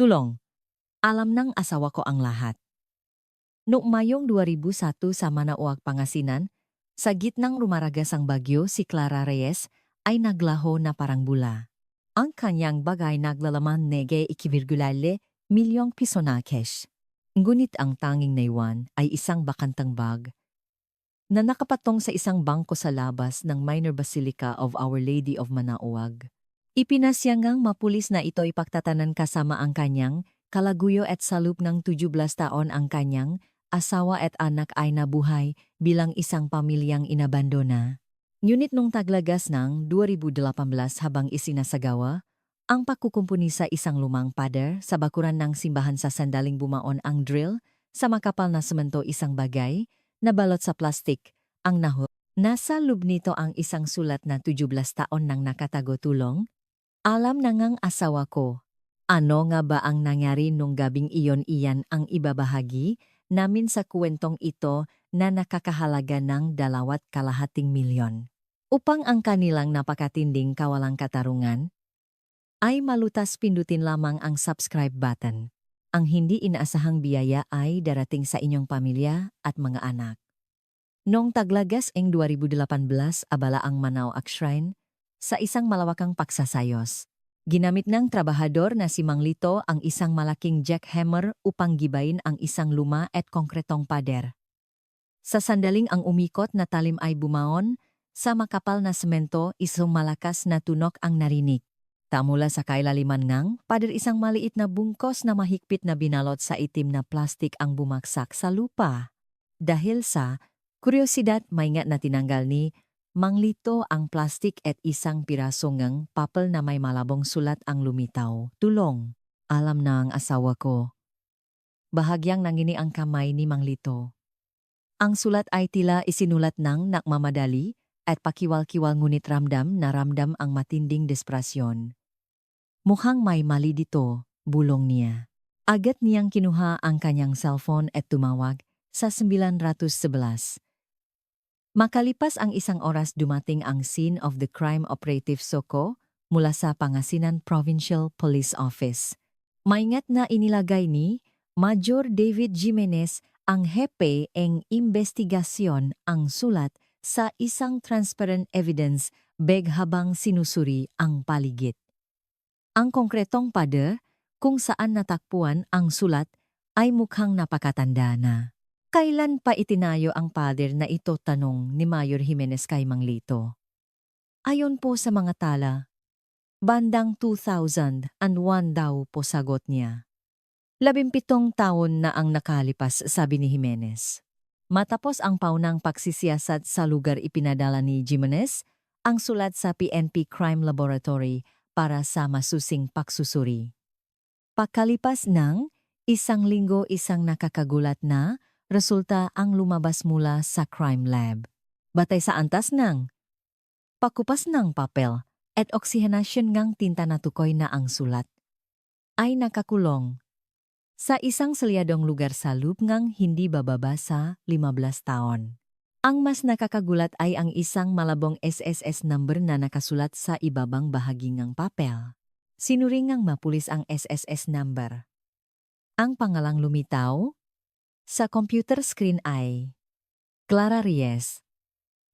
Tulong. Alam ng asawa ko ang lahat. Noong Mayong 2001 sa Manauag, Pangasinan, sa gitnang rumaragasang bagyo si Clara Reyes ay naglaho na parang bula. Ang kanyang bagay naglalaman nege 2,2 milyong piso na cash. Ngunit ang tanging naiwan ay isang bakantang bag na nakapatong sa isang bangko sa labas ng Minor Basilica of Our Lady of Manauag. Ipinasyangang mapulis na ito ipagtatanan kasama ang kanyang kalaguyo at sa loob ng 17 taon ang kanyang asawa at anak ay nabuhay bilang isang pamilyang inabandona. Ngunit nung taglagas ng 2018 habang isinasagawa, ang pagkukumpuni sa isang lumang pader sa bakuran ng simbahan sa sandaling bumaon ang drill sa makapal na semento isang bagay na balot sa plastik ang naho. Nasa loob nito ang isang sulat na 17 taon nang nakatago tulong. Alam na ngang asawa ko. Ano nga ba ang nangyari nung gabing iyon ang ibabahagi namin sa kwentong ito na nakakahalaga ng 2,2 milyon. Upang ang kanilang napakatinding kawalang katarungan ay malutas, pindutin lamang ang subscribe button. Ang hindi inaasahang biyaya ay darating sa inyong pamilya at mga anak. Noong taglagas eng 2018 abala ang Manauag Shrine sa isang malawakang pagsasayos. Ginamit ng trabahador na si Mang Lito ang isang malaking jackhammer upang gibayin ang isang luma at konkretong pader. Sa sandaling ang umikot na talim ay bumaon, sa makapal na semento isang malakas na tunok ang narinig. Mula sa kailaliman ng pader isang maliit na bungkos na mahigpit na binalot sa itim na plastik ang bumaksak sa lupa. Dahil sa kuryosidad maingat na tinanggal ni Mang Lito ang plastik at isang pirasong ng papel na may malabong sulat ang lumitaw. Tulong. Alam na ang asawa ko. Bahagyang nangini ang kamay ni Mang Lito. Ang sulat ay tila isinulat ng nakmamadali at pakiwal-kiwal ngunit ramdam ang matinding desperasyon. Mukhang may mali dito, bulong niya. Agad niyang kinuha ang kanyang cellphone at tumawag sa 911. Makalipas ang isang oras dumating ang scene of the crime operative Soko mula sa Pangasinan Provincial Police Office. Maingat na inilagay ni Major David Jimenez ang hepe ng investigasyon ang sulat sa isang transparent evidence bag habang sinusuri ang paligid. Ang konkretong pader kung saan natakpuan ang sulat ay mukhang napakatanda na. Kailan pa itinayo ang pader na ito, tanong ni Mayor Jimenez kay Mang Lito. Ayon po sa mga tala, bandang 2001 daw po, sagot niya. 17 taon na ang nakalipas, sabi ni Jimenez. Matapos ang paunang pagsisiyasat sa lugar ipinadala ni Jimenez ang sulat sa PNP Crime Laboratory para sa masusing pagsusuri. Pagkalipas ng 1 linggo isang nakakagulat na resulta ang lumabas mula sa crime lab. Batay sa antas ng pakupas ng papel at oksihenasyon ngang tinta na tukoy na ang sulat ay nakakulong sa isang selyadong lugar sa loob ngang hindi bababa sa 15 taon. Ang mas nakakagulat ay ang isang malabong SSS number na nakasulat sa ibabang bahagi ng papel. Sinuringang mapulis ang SSS number. Ang pangalang lumitaw sa computer screen ay Clara Reyes,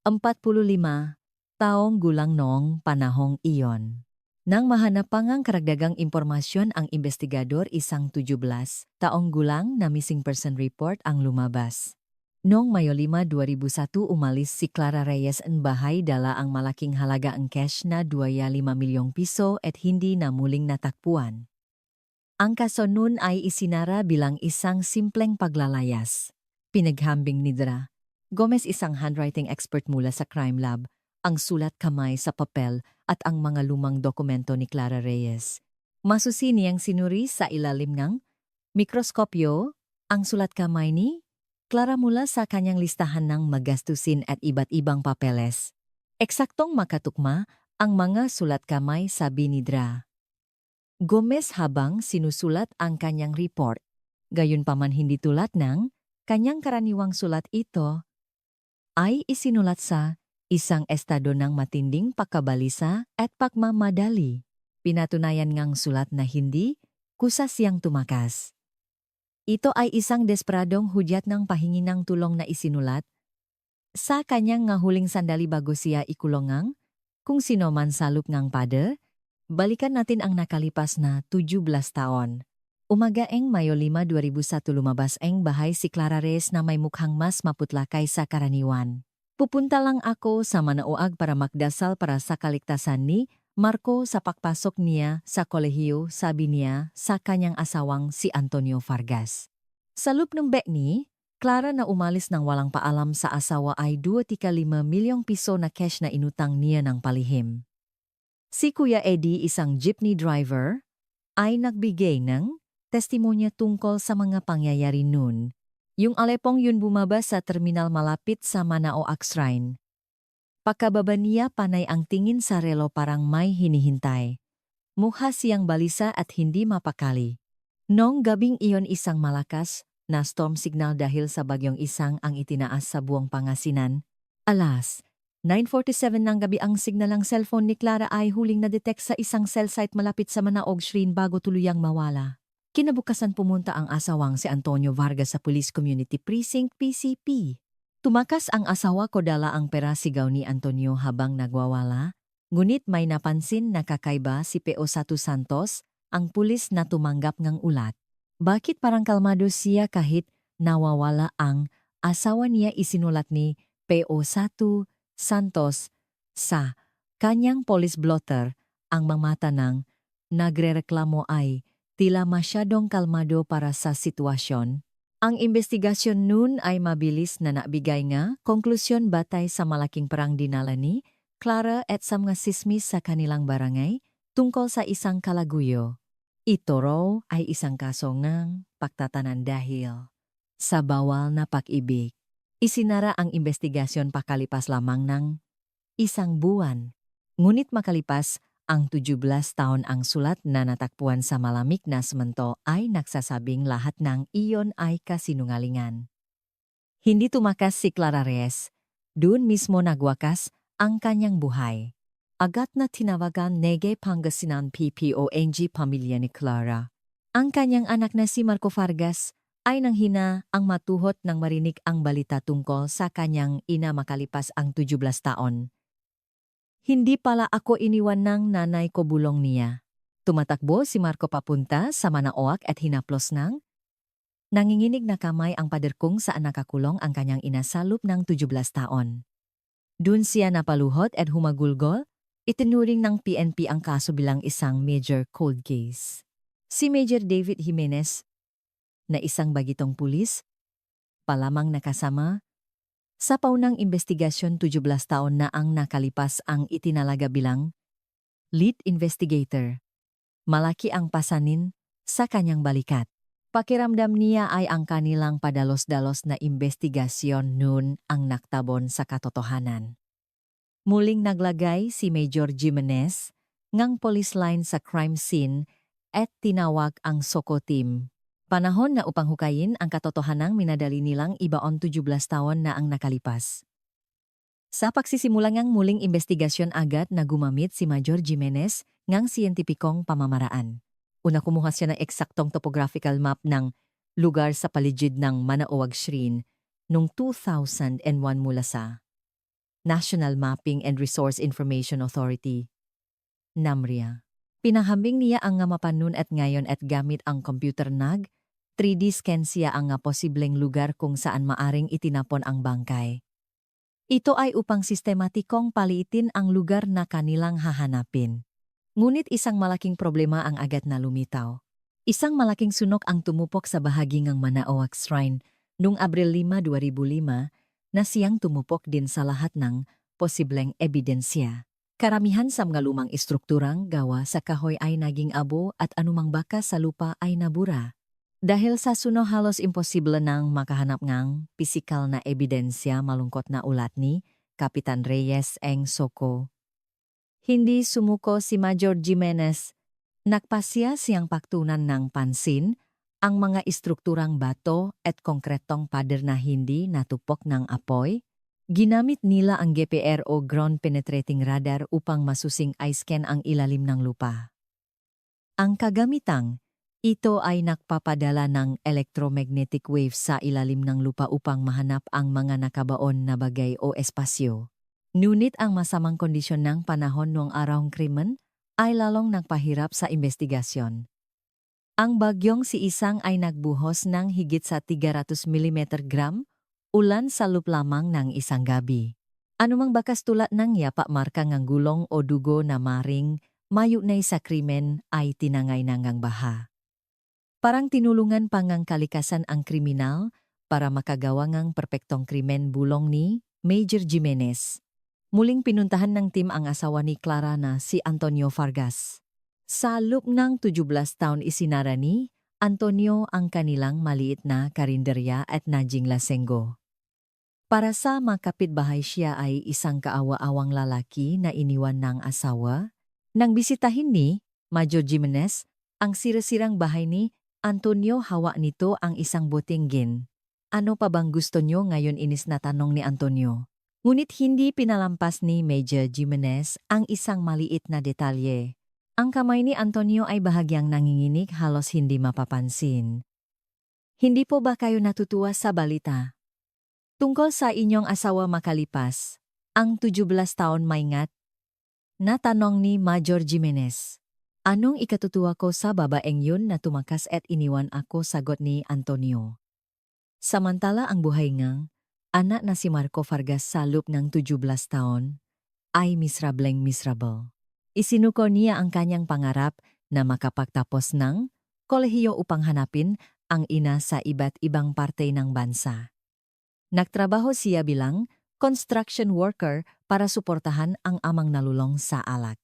45 taong gulang noong panahong iyon. Nang mahanap pa ngang karagdagang impormasyon ang investigador, isang 17 taong gulang na missing person report ang lumabas. Noong Mayo 5, 2001 umalis si Clara Reyes ng bahay, dala ang malaking halaga ang cash na 2,5 milyong piso at hindi na muling natakpuan. Ang kaso nun ay isinara bilang isang simpleng paglalayas. Pinaghambing ni Dra. Gomez, isang handwriting expert mula sa crime lab, ang sulat kamay sa papel at ang mga lumang dokumento ni Clara Reyes. Masusi niyang sinuri sa ilalim ng mikroskopyo ang sulat kamay ni Clara mula sa kanyang listahan ng magastusin at iba't ibang papeles. Eksaktong makatukma ang mga sulat kamay, sabi ni Dra. Gomez habang sinusulat ang kanyang report. Gayunpaman hindi tulad ng kanyang karaniwang sulat, ito ay isinulat sa isang estado ng matinding pagkabalisa at pagmamadali. Pinatunayan ngang sulat na hindi kusa siyang tumakas. Ito ay isang desperadong hudyat ng pahingi ng tulong na isinulat sa kanyang nga huling sandali bago siya ikulongang, kung sino man salop ngang pader, balikan natin ang nakalipas na 17 taon. Umagaeng Mayo 5, 2001 lumabas ang bahay si Clara Reyes na may mukhang mas maputla kaysa karaniwan. Pupunta lang ako sa Manauag para magdasal para sa kaligtasan ni Marco sa pagpasok niya sa kolehiyo, sabi niya sa kanyang asawang si Antonio Vargas. Sa loop ng bet ni Clara na umalis ng walang paalam sa asawa ay 2.5 milyong piso na cash na inutang niya ng palihim. Si Kuya Eddie, isang jeepney driver, ay nagbigay ng testimonya tungkol sa mga pangyayari noon. Yung alepong yun bumaba sa terminal malapit sa Manauag Shrine. Pagkababa niya panay ang tingin sa relo parang may hinihintay. Mukha siyang balisa at hindi mapakali. Noong gabing iyon isang malakas na storm signal dahil sa bagyong isang ang itinaas sa buong Pangasinan. Alas, 9:47 ng gabi ang signal ng cellphone ni Clara ay huling na-detect sa isang cell site malapit sa Manauag Shrine bago tuluyang mawala. Kinabukasan pumunta ang asawang si Antonio Vargas sa Police Community Precinct PCP. Tumakas ang asawa ko, dala ang pera, sigaw ni Antonio habang nagwawala. Ngunit may napansin na kakaiba si P.O. Santos, ang pulis na tumanggap ng ulat. Bakit parang kalmado siya kahit nawawala ang asawa niya, isinulat ni P.O. Santos sa kanyang police blotter. Ang mga mata ng nagrereklamo ay tila masyadong kalmado para sa sitwasyon. Ang investigasyon noon ay mabilis na nabigay nga konklusyon batay sa malaking perang dinala ni Clara at sa mga sismis sa kanilang barangay tungkol sa isang kalaguyo. Ito raw ay isang kaso ng pagtatanan dahil sa bawal na pag-ibig. Isinara ang investigasyon pakalipas lamang ng isang buwan. Ngunit makalipas ang 17 taon, ang sulat na natakpuan sa malamig na semento ay nagsasabing lahat ng iyon ay kasinungalingan. Hindi tumakas si Clara Reyes. Doon mismo nagwakas ang kanyang buhay. Agad na tinawagan Nege Pangasinan PPONG pamilya ni Clara. Ang kanyang anak na si Marco Vargas ay nanghina ang matuhot nang marinig ang balita tungkol sa kanyang ina makalipas ang 17 taon. Hindi pala ako iniwan ng nanay ko, bulong niya. Tumatakbo si Marco papunta sa Manauag at hinaplos ng nanginginig na kamay ang pader kung saan nakakulong ang kanyang ina sa loob ng 17 taon. Doon siya napaluhot at humagulgol. Itinuring ng PNP ang kaso bilang isang major cold case. Si Major David Jimenez, na isang bagitong pulis, palamang nakasama sa paunang investigasyon, 17 taon na ang nakalipas ang itinalaga bilang lead investigator. Malaki ang pasanin sa kanyang balikat. Pakiramdam niya ay ang kanilang padalos-dalos na investigasyon noon ang naktabon sa katotohanan. Muling naglagay si Major Jimenez ngang police line sa crime scene at tinawag ang SOCO team. Panahon na upang hukayin ang katotohanang minadali nilang ibaon 17 taon na ang nakalipas. Sa pagsisimula ngang muling investigasyon, agad na gumamit si Major Jimenez ngang siyentipikong pamamaraan. Una, kumuha siya ng eksaktong topographical map ng lugar sa paligid ng Manauag Shrine noong 2001 mula sa National Mapping and Resource Information Authority, NAMRIA. Pinahambing niya ang nga mapan nun at ngayon at gamit ang computer 3D scan siya ang nga posibleng lugar kung saan maaring itinapon ang bangkay. Ito ay upang sistematikong paliitin ang lugar na kanilang hahanapin. Ngunit isang malaking problema ang agad na lumitaw. Isang malaking sunok ang tumupok sa bahagi ng Manauag Shrine noong Abril 5, 2005 na siyang tumupok din sa lahat ng posibleng ebidensya. Karamihan sa mga lumang istrukturang gawa sa kahoy ay naging abo at anumang bakas sa lupa ay nabura. Dahil sa suno, halos imposible nang makahanap ng pisikal na ebidensya, malungkot na ulat ni Kapitan Reyes ng SOCO. Hindi sumuko si Major Jimenez. Nagpasya siyang pagtunan ng pansin ang mga istrukturang bato at konkretong pader na hindi natupok ng apoy. Ginamit nila ang GPR o ground penetrating radar upang masusing eye scan ang ilalim ng lupa. Ang kagamitang Ito ay nagpapadala ng electromagnetic waves sa ilalim ng lupa upang mahanap ang mga nakabaon na bagay o espasyo. Ngunit ang masamang kondisyon ng panahon noong araw ng krimen ay lalong nagpahirap sa investigasyon. Ang bagyong si Isang ay nagbuhos ng higit sa 300 mm ulan sa loop lamang ng isang gabi. Anumang bakas tulad ng yapa marka ng gulong o dugo na maring mayunay sa krimen ay tinangay nangang baha. Parang tinulungan pa ngang kalikasan ang kriminal para makagawa ng perpektong krimen bulong ni Major Jimenez. Muling pinuntahan ng team ang asawa ni Clara na si Antonio Vargas. Sa loob ng 17 taon isinara ni Antonio ang kanilang maliit na karinderya at Najing Lasenggo. Para sa mga kapitbahay siya ay isang kaawa-awang lalaki na iniwan ng asawa. Nang bisitahin ni Major Jimenez ang sirasirang bahay ni Antonio, hawa nito ang isang botinggin. Ano pa bang gusto nyo ngayon, inis na tanong ni Antonio. Ngunit hindi pinalampas ni Major Jimenez ang isang maliit na detalye. Ang kamay ni Antonio ay bahagyang nanginginig, halos hindi mapapansin. Hindi po ba kayo natutuwa sa balita tungkol sa inyong asawa makalipas ang 17 taon, maingat? Natanong ni Major Jimenez. Anong ikatutuwa ko sa babaeng yun na tumakas at iniwan ako, sagot ni Antonio. Samantala ang buhay ngang anak na si Marco Vargas sa loob ng 17 taon ay miserable. Isinuko niya ang kanyang pangarap na makapagtapos ng kolehiyo upang hanapin ang ina sa iba't ibang parte ng bansa. Nagtrabaho siya bilang construction worker para suportahan ang amang nalulong sa alak.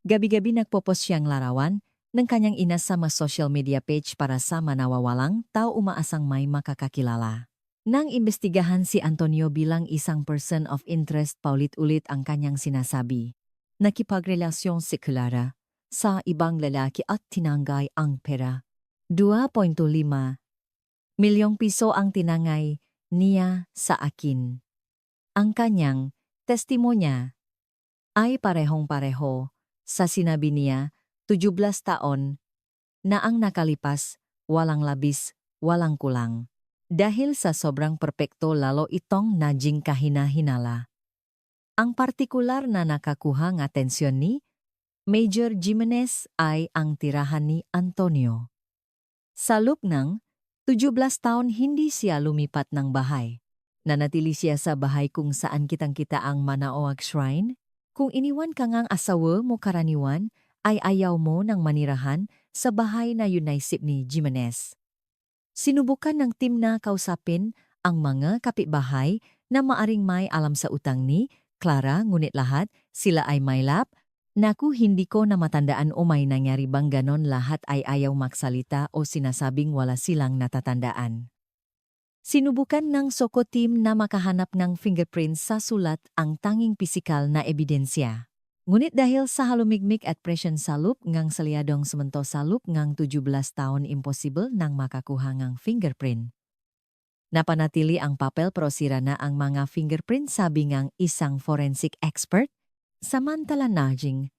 Gabi-gabi nagpopost siyang larawan ng kanyang ina sa social media page para sa manawawalang tao umaasang may makakakilala. Nang imbestigahan si Antonio bilang isang person of interest, paulit-ulit ang kanyang sinasabi. Nakipagrelasyon si Clara sa ibang lalaki at tinanggay ang pera. 2.5 milyong piso ang tinangay niya sa akin. Ang kanyang testimonya ay parehong-pareho sa sinabi niya 17 taon na ang nakalipas, walang labis, walang kulang. Dahil sa sobrang perpekto, lalo itong naging kahina-hinala. Ang partikular na nakakuha ng atensyon ni Major Jimenez ay ang tirahan ni Antonio. Sa loob ng 17 taon hindi siya lumipat ng bahay. Nanatili siya sa bahay kung saan kitang-kita ang Manaoag Shrine. Kung iniwan ka ngang asawa mo karaniwan, ay ayaw mo ng manirahan sa bahay na yun, naisip ni Jimenez. Sinubukan ng team na kausapin ang mga kapitbahay na maaring may alam sa utang ni Clara, ngunit lahat sila ay may lap. Naku, hindi ko na matandaan o may nangyari bang ganon, lahat ay ayaw magsalita o sinasabing wala silang natatandaan. Sinubukan ng Soko team na makahanap ng fingerprints sa sulat, ang tanging pisikal na ebidensya. Ngunit dahil sa halumigmig at presyon sa loop ngang salyadong semento sa loop ngang 17 taon, imposible nang makakuha ng fingerprint. Napanatili ang papel pero sira na ang mga fingerprint, sabi ngang isang forensic expert. Samantala naging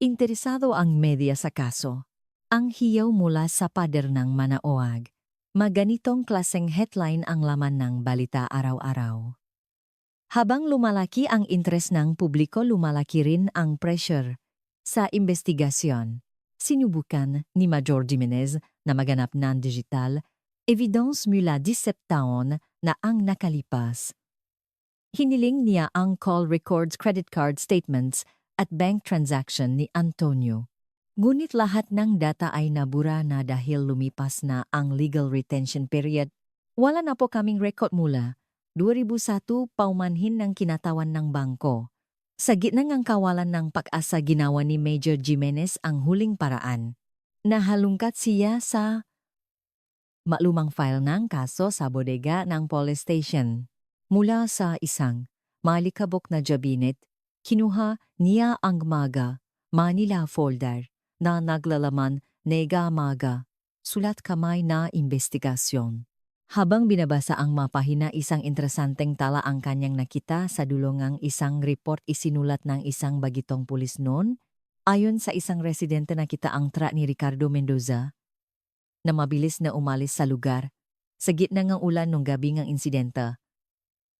interesado ang media sa kaso. Ang hiyaw mula sa pader ng Manaoag. Maganitong klaseng headline ang laman ng balita araw-araw. Habang lumalaki ang interes ng publiko, lumalaki rin ang pressure sa investigasyon. Sinubukan ni Major Jimenez na maganap ng digital evidence mula 17 taon na ang nakalipas. Hiniling niya ang call records, credit card statements at bank transaction ni Antonio. Ngunit lahat ng data ay nabura na dahil lumipas na ang legal retention period. Wala na po kaming record mula 2001 paumanhin ng kinatawan ng bangko. Sa gitna ng kawalan ng pag-asa, ginawa ni Major Jimenez ang huling paraan. Nahalungkat siya sa malumang file ng kaso sa bodega ng police station. Mula sa isang malikabok na jabinet, kinuha niya ang Manila folder na naglalaman Nega Maga, sulat kamay na investigasyon. Habang binabasa ang mapahina, isang interesanteng tala ang kanyang nakita sa dulo ng isang report isinulat ng isang bagitong pulis noon. Ayon sa isang residente, nakita ang tra ni Ricardo Mendoza na mabilis na umalis sa lugar. Sa gitna ng ulan nung gabi ng insidente,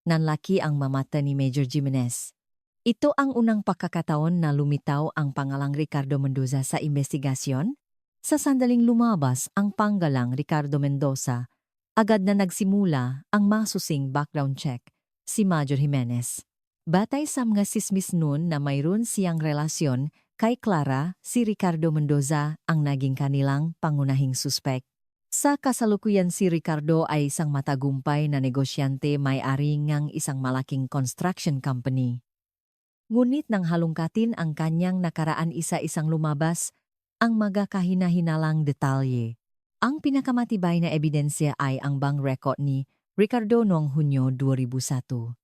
nanlaki ang mamata ni Major Jimenez. Ito ang unang pagkakataon na lumitaw ang pangalang Ricardo Mendoza sa investigasyon. Sa sandaling lumabas ang panggalang Ricardo Mendoza, agad na nagsimula ang masusing background check si Major Jimenez. Batay sa mga sismis noon na mayroon siyang relasyon kay Clara, si Ricardo Mendoza ang naging kanilang pangunahing suspek. Sa kasalukuyan si Ricardo ay isang matagumpay na negosyante may-ari ng isang malaking construction company. Ngunit nang halongkatin ang kanyang nakaraan isa-isang lumabas ang mga kahina-hinalang detalye. Ang pinakamatibay na ebidensya ay ang bank record ni Ricardo noong Hunyo 2001.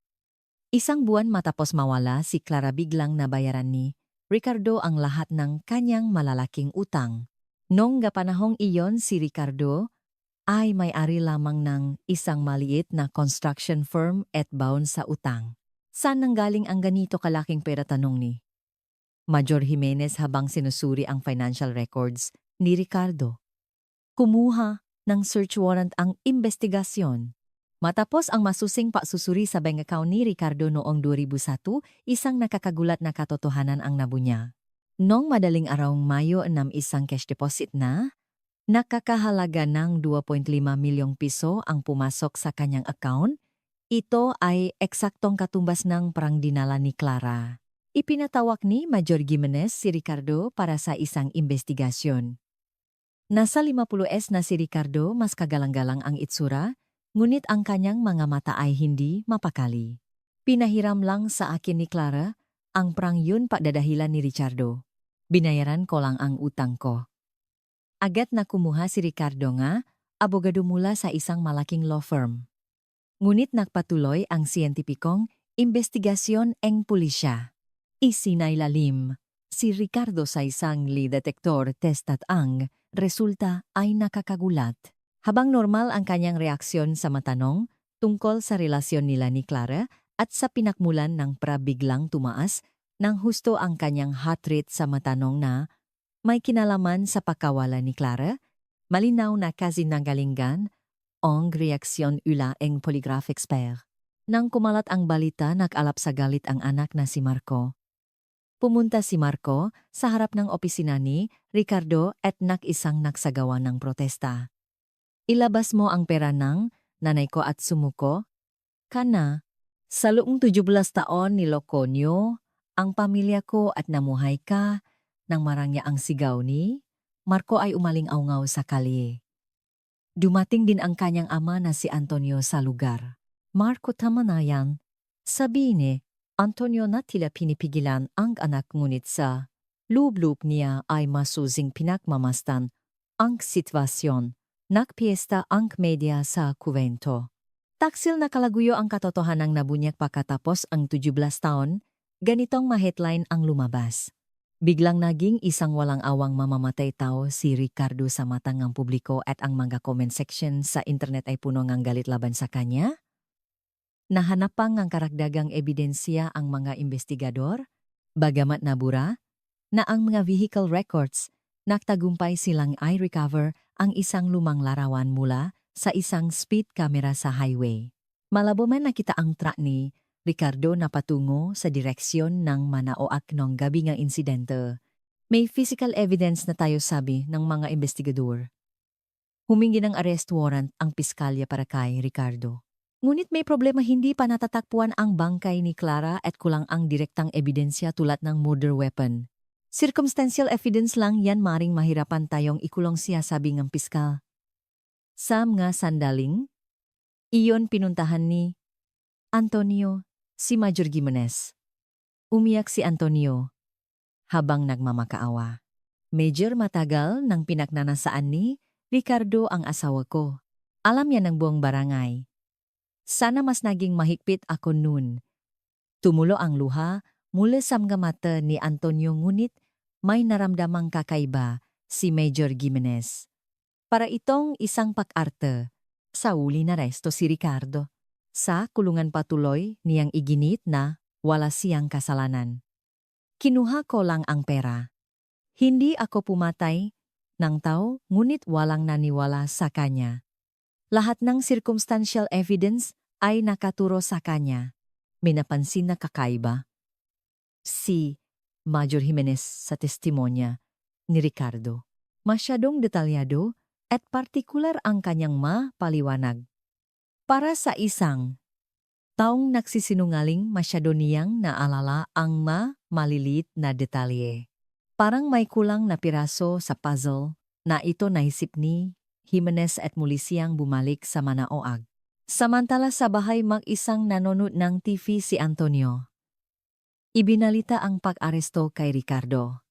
Isang buwan matapos mawala si Clara, biglang nabayaran ni Ricardo ang lahat ng kanyang malalaking utang. Noong panahong iyon si Ricardo ay may-ari lamang ng isang maliit na construction firm at bound sa utang. Saan nanggaling ang ganito kalaking pera, tanong ni Major Jimenez habang sinusuri ang financial records ni Ricardo. Kumuha ng search warrant ang investigasyon. Matapos ang masusing pagsusuri sa bank account ni Ricardo noong 2001, isang nakakagulat na katotohanan ang nabunya. Noong madaling araw Mayo 6, isang cash deposit na nakakahalaga ng 2.5 milyong piso ang pumasok sa kanyang account. Ito ay eksaktong katumbas ng parang dinala ni Clara. Ipinatawag ni Major Jimenez si Ricardo para sa isang investigasyon. Nasa 50s na si Ricardo, mas kagalang-galang ang itsura, ngunit ang kanyang mga mata ay hindi mapakali. Pinahiram lang sa akin ni Clara, ang prang yun pagdadahilan ni Ricardo. Binayaran ko lang ang utang ko. Agad na kumuha si Ricardo nga, abogado mula sa isang malaking law firm. Ngunit nagpatuloy ang siyentipikong investigasyon ng pulisya. Isinailalim si Ricardo sa isang lie detector test at ang resulta ay nakakagulat. Habang normal ang kanyang reaksyon sa matanong tungkol sa relasyon nila ni Clara at sa pinakmulan ng biglang tumaas ng husto ang kanyang heart rate sa matanong na may kinalaman sa pagkawala ni Clara, malinaw na kasinanggalingan ang reaksyon ula ng polygraph expert. Nang kumalat ang balita, nag-alap sa galit ang anak na si Marco. Pumunta si Marco sa harap ng opisina ni Ricardo at isang nagsagawa ng protesta. Ilabas mo ang pera ng nanay ko at sumuko ka na. Sa loong 17 taon niloko niyo ang pamilya ko at namuhay ka nang marangya ang sigaw ni Marco ay umaling-aungaw sa kalye. Dumating din ang kanyang ama na si Antonio sa lugar. Marco, tama na yan. Sabi ni Antonio na tila pinipigilan ang anak, ngunit sa loob-loob niya ay masusing pinagmamasdan ang sitwasyon. Nagpiesta ang media sa kuwento. Taksil na kalaguyo ang katotohanang nabunyak pagkatapos ang 17 taon, ganitong ma-headline ang lumabas. Biglang naging isang walang-awang mamamatay tao si Ricardo sa mata ng publiko at ang mga comment section sa internet ay puno ng galit laban sa kanya. Nahanap pang ang karagdagang ebidensya ang mga investigador, bagamat nabura, na ang mga vehicle records, nagtagumpay silang i-recover ang isang lumang larawan mula sa isang speed camera sa highway. Malabo man nakita ang truck ni Ricardo na patungo sa direksyon ng Manaoak noong gabi ng insidente. May physical evidence na tayo, sabi ng mga investigador. Humingi ng arrest warrant ang piskalya para kay Ricardo. Ngunit may problema, hindi pa natatakpuan ang bangkay ni Clara at kulang ang direktang ebidensya tulad ng murder weapon. Circumstantial evidence lang yan, maring mahirapan tayong ikulong siya, sabi ng piskal. Sa mga sandaling, iyon pinuntahan ni Antonio si Major Jimenez. Umiyak si Antonio habang nagmamakaawa. Major, matagal nang pinagnanasaan ni Ricardo ang asawa ko. Alam niya ng buong barangay. Sana mas naging mahigpit ako nun. Tumulo ang luha mula sa mga mata ni Antonio, ngunit may naramdamang kakaiba si Major Jimenez. Para itong isang pag-arte, sa uli na resto si Ricardo. Sa kulungan patuloy niyang iginit na wala siyang kasalanan. Kinuha ko lang ang pera. Hindi ako pumatay, ng tao ngunit walang naniwala sa kanya. Lahat ng circumstantial evidence ay nakaturo sa kanya. May napansin na kakaiba. Si Major Jimenez sa testimonya ni Ricardo. Masyadong detalyado at partikular ang kanyang mapaliwanag. Para sa isang taong nagsisinungaling, masyado niyang naalala ang maliliit na detalye. Parang may kulang na piraso sa puzzle na ito naisip ni Jimenez at muli siyang bumalik sa Manaoag. Samantala sa bahay mag-isang nanonood ng TV si Antonio. Ibinalita ang pag-aresto kay Ricardo.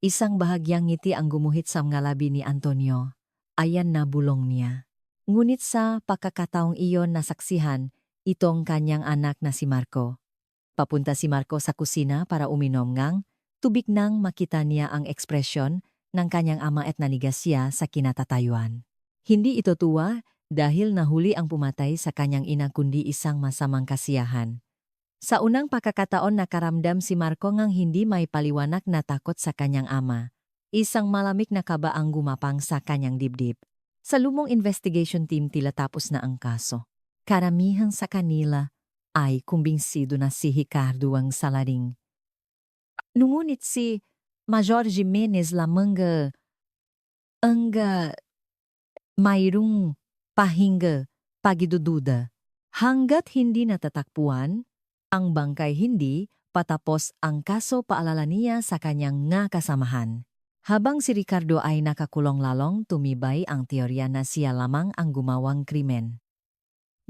Isang bahagyang ngiti ang gumuhit sa mga labi ni Antonio. Ayan na bulong niya. Ngunit sa pagkakataong iyon nasaksihan, itong kanyang anak na si Marco. Papunta si Marco sa kusina para uminom ng tubig nang makita niya ang ekspresyon ng kanyang ama at nanigas siya sa kinatatayuan. Hindi ito tuwa dahil nahuli ang pumatay sa kanyang ina kundi isang masamang kasiyahan. Sa unang pagkakataon nakaramdam si Marco ngang hindi may paliwanag na takot sa kanyang ama. Isang malamig na kaba ang gumapang sa kanyang dibdib. Sa lumong investigation team tila tapos na ang kaso. Karamihan sa kanila ay kumbinsido na si Ricardo ang salaring. Ngunit si Major Jimenez lamang ang mayroong pahinga pagidududa. Hanggat hindi natatakpuan, ang bangkay hindi patapos ang kaso paalala niya sa kanyang nga kasamahan. Habang si Ricardo ay nakakulong lalong tumibay ang teorya na siya lamang ang gumawang krimen.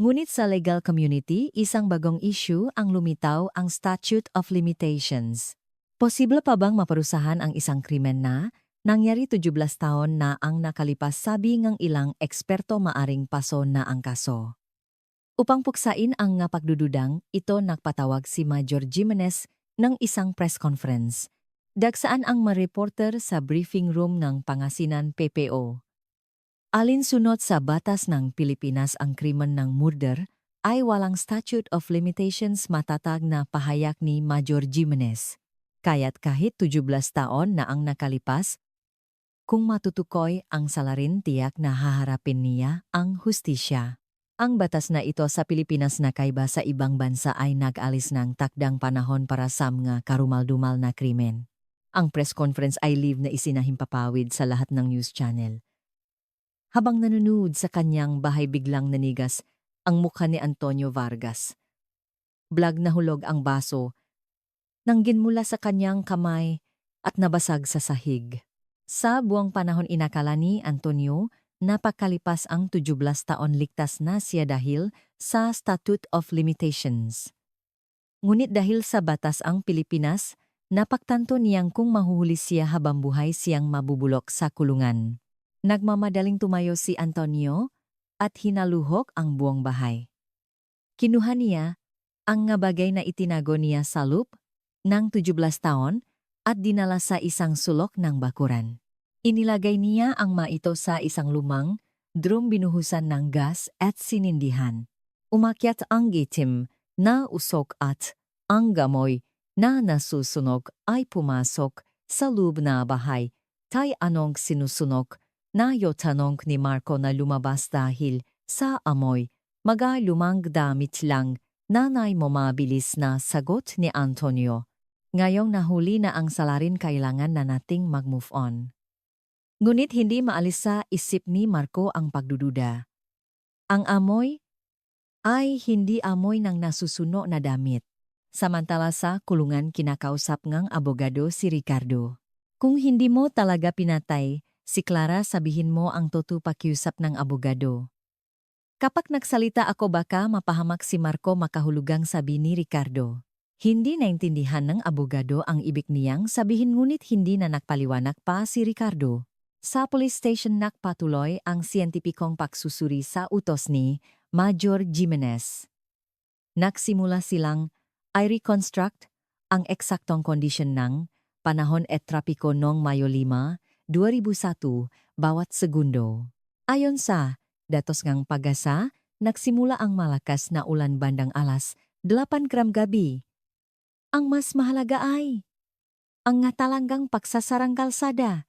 Ngunit sa legal community, isang bagong issue ang lumitaw ang Statute of Limitations. Posible pa bang maparusahan ang isang krimen na nangyari 17 taon na ang nakalipas sabi ng ilang eksperto maaring paso na ang kaso. Upang puksain ang nga pagdududang, ito nagpatawag si Major Jimenez ng isang press conference. Dagsaan ang ma-reporter sa briefing room ng Pangasinan PPO. Alinsunod sa batas ng Pilipinas ang krimen ng murder ay walang statute of limitations matatag na pahayag ni Major Jimenez. Kaya't kahit 17 taon na ang nakalipas, kung matutukoy ang salarin tiyak na haharapin niya ang hustisya. Ang batas na ito sa Pilipinas na kaiba sa ibang bansa ay nag-alis ng takdang panahon para sa mga karumal-dumal na krimen. Ang press conference ay live na isinahimpapawid sa lahat ng news channel. Habang nanonood sa kanyang bahay biglang nanigas ang mukha ni Antonio Vargas. Blag na hulog ang baso nang ginmula sa kanyang kamay at nabasag sa sahig. Sa buwang panahon inakala ni Antonio, napakalipas ang 17 taon ligtas na siya dahil sa Statute of Limitations. Ngunit dahil sa batas ang Pilipinas, napagtanto niyang kung mahuhuli siya habang buhay siyang mabubulok sa kulungan. Nagmamadaling tumayo si Antonio at hinaluhok ang buong bahay. Kinuha niya ang nga bagay na itinago niya sa loop ng 17 taon at dinala sa isang sulok ng bakuran. Inilagay niya ang ito sa isang lumang drum binuhusan ng gas at sinindihan. Umakyat ang itim na usok at ang gamoy na nasusunog ay pumasok sa loob na bahay. Tay anong sinusunog na yotanong ni Marco na lumabas dahil sa amoy. Lumang damit lang, nanay mo mabilis na sagot ni Antonio. Ngayong nahuli na ang salarin kailangan na nating mag-move on. Ngunit hindi maalis sa isip ni Marco ang pagdududa. Ang amoy ay hindi amoy ng nasusuno na damit. Samantala sa kulungan kinakausap ngang abogado si Ricardo. Kung hindi mo talaga pinatay, si Clara sabihin mo ang totoo pakiusap ng abogado. Kapag nagsalita ako baka mapahamak si Marco makahulugang sabi ni Ricardo. Hindi naintindihan ng abogado ang ibig niyang sabihin ngunit hindi na nagpaliwanag pa si Ricardo. Sa police station nakpatuloy ang siyentipikong pagsusuri sa utos ni Major Jimenez. Nagsimula silang i-reconstruct ang eksaktong kondisyon ng panahon at trapiko noong Mayo 5, 2001 bawat segundo. Ayon sa datos ng Pag-asa, nagsimula ang malakas na ulan bandang alas 8 gabi. Ang mas mahalaga ay ang nga talanggang pagsasarang kalsada.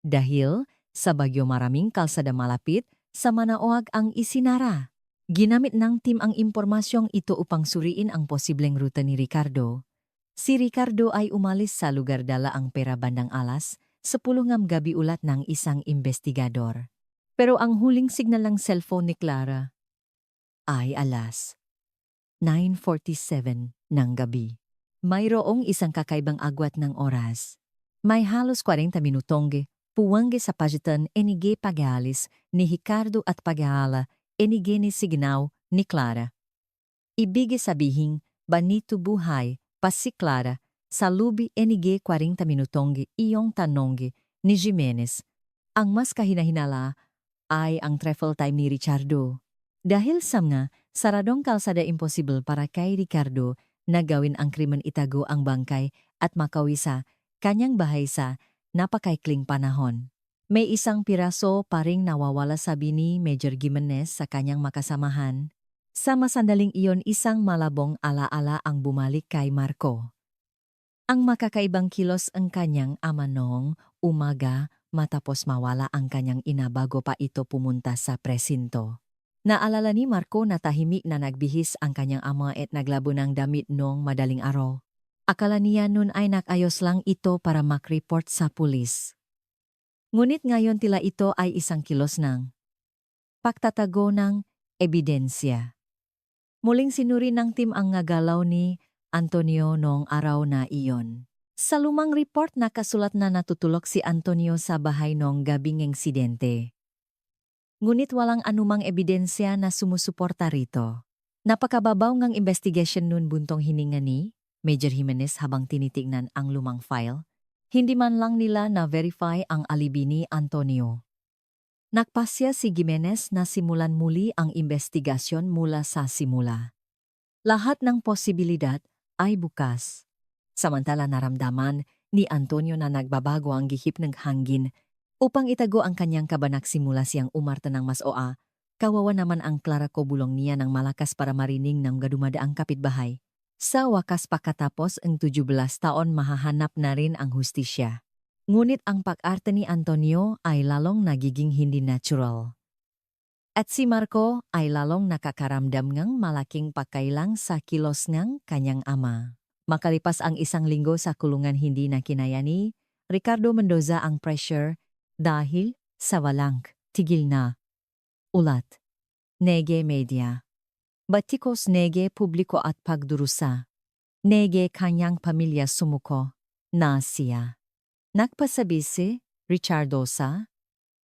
Dahil Sa Baguio maraming kalsada malapit sa Manaoag ang isinara. Ginamit ng team ang impormasyong ito upang suriin ang posibleng ruta ni Ricardo. Si Ricardo ay umalis sa lugar dala ang pera bandang alas, 10 gabi ulat ng isang investigador. Pero ang huling signal ng cellphone ni Clara ay alas 9:47 ng gabi. Mayroong isang kakaibang agwat ng oras. May halos 40 minutong puwangge sa pagitan enige pag-aalis ni Ricardo at pag-aala enige ni Signaw ni Clara. Ibig sabihin, banito buhay, pas si Clara, sa lubi enige 40 minutong iyong tanong ni Jimenez. Ang mas kahinahinala ay ang travel time ni Ricardo. Dahil sa mga saradong kalsada imposible para kay Ricardo na gawin ang krimen itago ang bangkay at makawi sa kanyang bahay sa napakaikling panahon. May isang piraso pa ring nawawala sabi ni Major Jimenez sa kanyang makasamahan. Sa masandaling iyon isang malabong alaala ang bumalik kay Marco. Ang makakaibang kilos ang kanyang ama noong umaga matapos mawala ang kanyang ina bago pa ito pumunta sa presinto. Naalala ni Marco na tahimik na nagbihis ang kanyang ama at naglabo ng damit noong madaling araw. Akala niya nun ay nakayos lang ito para makreport sa pulis. Ngunit ngayon tila ito ay isang kilos ng pagtatago ng ebidensya. Muling sinuri ng team ang ngagalaw ni Antonio noong araw na iyon. Sa lumang report nakasulat na natutulog si Antonio sa bahay noong gabing insidente. Ngunit walang anumang ebidensya na sumusuporta rito. Napakababaw ngang investigation nun buntong hininga ni Major Jimenez habang tinitingnan ang lumang file. Hindi man lang nila na-verify ang alibi ni Antonio. Nagpasya si Jimenez na simulan muli ang investigasyon mula sa simula. Lahat ng posibilidad ay bukas. Samantala naramdaman ni Antonio na nagbabago ang gihip ng hangin. Upang itago ang kanyang kabanak simula siyang umarta ng mas oa, kawawa naman ang Clara ko bulong niya ng malakas para marinig ng gadumadaang kapitbahay. Sa wakas pagkatapos ang 17 taon mahahanap na rin ang hustisya. Ngunit ang pag-arte ni Antonio ay lalong nagiging hindi natural. At si Marco ay lalong nakakaramdam ng malaking pagkailang sa kilos ng kanyang ama. Makalipas ang 1 linggo sa kulungan hindi na kinaya ni Ricardo Mendoza ang pressure dahil sa walang tigil na ulat. Nege media. Batikos nege publiko at pagdurusa. Nege kanyang pamilya sumuko na siya. Nagpasabi si Richardo sa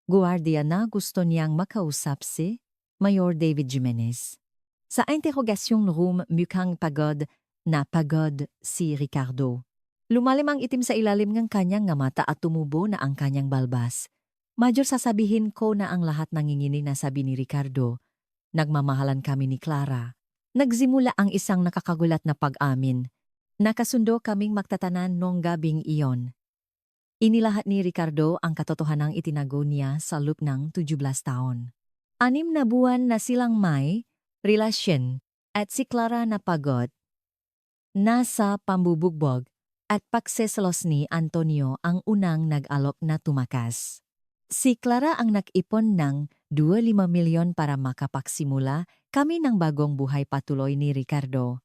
guardia na gusto niyang makausap si Mayor David Jimenez. Sa interrogasyong room mukhang pagod na pagod si Ricardo. Lumalim ang itim sa ilalim ng kanyang mata at tumubo na ang kanyang balbas. Major sasabihin ko na ang lahat nangingini na sabi ni Ricardo. Nagmamahalan kami ni Clara. Nagsimula ang isang nakakagulat na pag-amin. Nakasundo kaming magtatanan noong gabing iyon. Inilahat ni Ricardo ang katotohanang itinago niya sa loob ng 17 taon. 6 na buwan na silang may relasyon at si Clara na pagod. Nasa pambubugbog at pagseselos ni Antonio ang unang nag-alok na tumakas. Si Clara ang nag-ipon ng 25 milyon para makapagsimula kami ng bagong buhay patuloy ni Ricardo.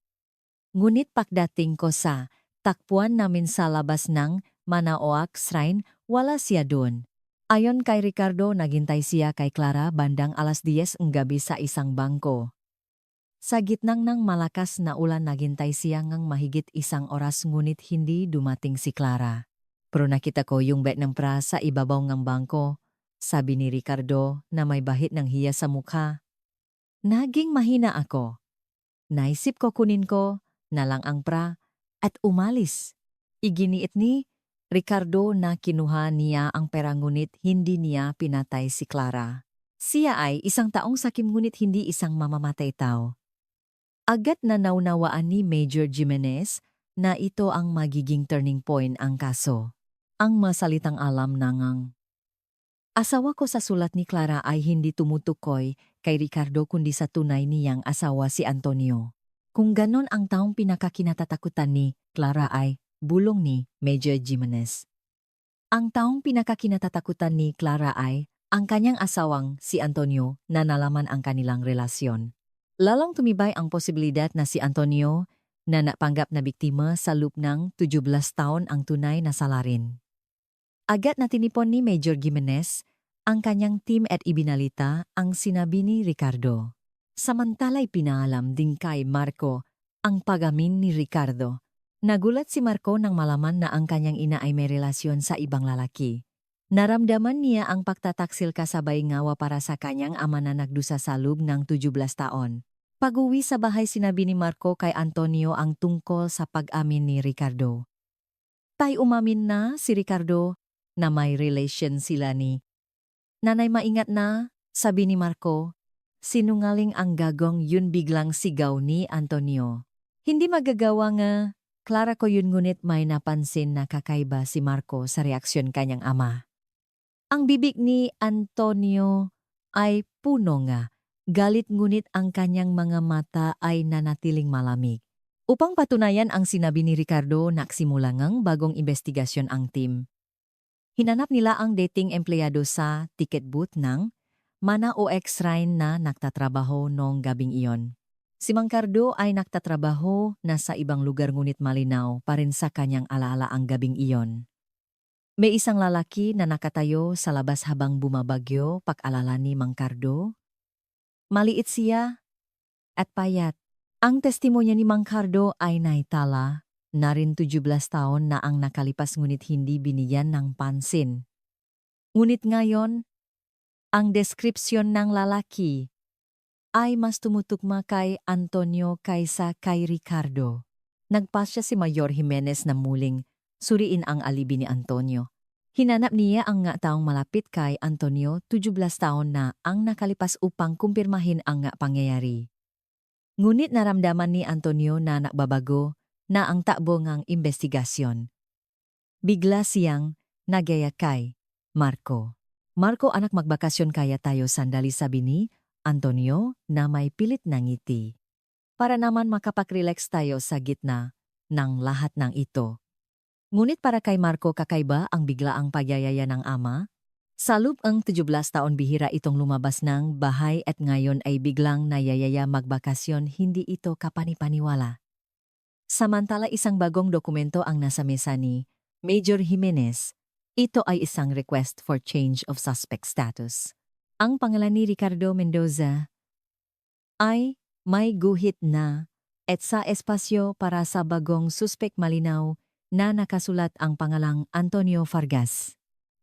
Ngunit pagdating ko sa takpuan namin sa labas ng Manaoag Shrine, wala siya doon. Ayon kay Ricardo, naghintay siya kay Clara bandang alas 10 ng gabi sa isang bangko. Sa gitnang ng malakas na ulan naghintay siya ngang mahigit 1 oras ngunit hindi dumating si Clara. Pero nakita ko yung bet ng pra sa ibabaw ng bangko, sabi ni Ricardo na may bahit ng hiya sa mukha. Naging mahina ako. Naisip ko kunin ko na lang ang pra at umalis. Iginiit ni Ricardo na kinuha niya ang pera ngunit hindi niya pinatay si Clara. Siya ay 1 taong sakim ngunit hindi isang mamamatay tao. Agad na naunawaan ni Major Jimenez na ito ang magiging turning point ang kaso. Ang masalitang alam nangang. Asawa ko sa sulat ni Clara ay hindi tumutukoy kay Ricardo kundi sa tunay niyang asawa si Antonio. Kung ganon ang taong pinakakinatatakutan ni Clara ay bulong ni Major Jimenez. Ang taong pinakakinatatakutan ni Clara ay ang kanyang asawang si Antonio na nalaman ang kanilang relasyon. Lalong tumibay ang posibilidad na si Antonio na napanggap na biktima sa loop ng 17 taon ang tunay na salarin. Agad na tinipon ni Major Gimenez ang kanyang team at ibinalita ang sinabi ni Ricardo. Samantala'y pinaalam din kay Marco ang pag-amin ni Ricardo. Nagulat si Marco nang malaman na ang kanyang ina ay may relasyon sa ibang lalaki. Naramdaman niya ang pagtataksil kasabay ngawa para sa kanyang ama na nagdusa sa loob ng 17 taon. Pag-uwi sa bahay sinabi ni Marco kay Antonio ang tungkol sa pag-amin ni Ricardo. Tay umamin na si Ricardo na may relation sila ni Nanay. Maingat na, sabi ni Marco. Sinungaling ang gagong yun, biglang sigaw ni Antonio. Hindi magagawa nga. Clara ko yun, ngunit may napansin na kakaiba si Marco sa reaksyon kanyang ama. Ang bibig ni Antonio ay puno nga. Galit ngunit ang kanyang mga mata ay nanatiling malamig. Upang patunayan ang sinabi ni Ricardo, nagsimula ngang bagong investigasyon ang team. Hinanap nila ang dating empleyado sa ticket booth ng Mana OX Shrine na nagtatrabaho noong gabing iyon. Si Mang Cardo ay nagtatrabaho na sa ibang lugar ngunit malinaw pa rin sa kanyang alaala ang gabing iyon. May isang lalaki na nakatayo sa labas habang bumabagyo, pag-alala ni Mang Cardo. Maliit siya at payat. Ang testimonya ni Mang Cardo ay naitala na rin 17 taon na ang nakalipas ngunit hindi binigyan ng pansin. Ngunit ngayon, ang deskripsyon ng lalaki ay mas tumutugma kay Antonio kaysa kay Ricardo. Nagpasya si Mayor Jimenez na muling suriin ang alibi ni Antonio. Hinanap niya ang nga taong malapit kay Antonio, 17 taon na ang nakalipas upang kumpirmahin ang nga pangyayari. Ngunit naramdaman ni Antonio na nagbabago na ang takbo ngang investigasyon. Bigla siyang nagaya kay Marco. Marco, anak, magbakasyon kaya tayo sandali, sabi ni Antonio na may pilit na ngiti. Para naman makapag-relax tayo sa gitna ng lahat ng ito. Ngunit para kay Marco kakaiba ang biglaang pagyayaya ng ama. Sa loob ang 17 taon bihira itong lumabas ng bahay at ngayon ay biglang nayayaya magbakasyon, hindi ito kapanipaniwala. Samantala isang bagong dokumento ang nasa mesa ni Major Jimenez. Ito ay isang request for change of suspect status. Ang pangalan ni Ricardo Mendoza ay may guhit na at sa espasyo para sa bagong suspect malinaw na nakasulat ang pangalang Antonio Fargas.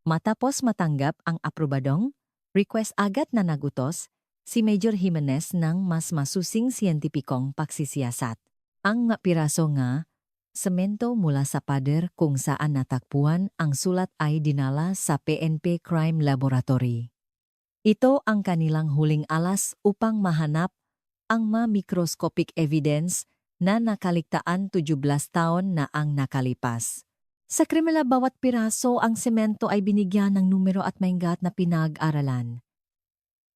Matapos matanggap ang aprobadong request, agad na nagutos si Major Jimenez ng mas masusing siyentipikong pagsisiyasat. Ang nga piraso nga semento mula sa pader kung saan natakpuan ang sulat ay dinala sa PNP Crime Laboratory. Ito ang kanilang huling alas upang mahanap ang microscopic evidence na nakaligtaan 17 taon na ang nakalipas. Sa kriminal bawat piraso ang semento ay binigyan ng numero at mainggat na pinag-aralan.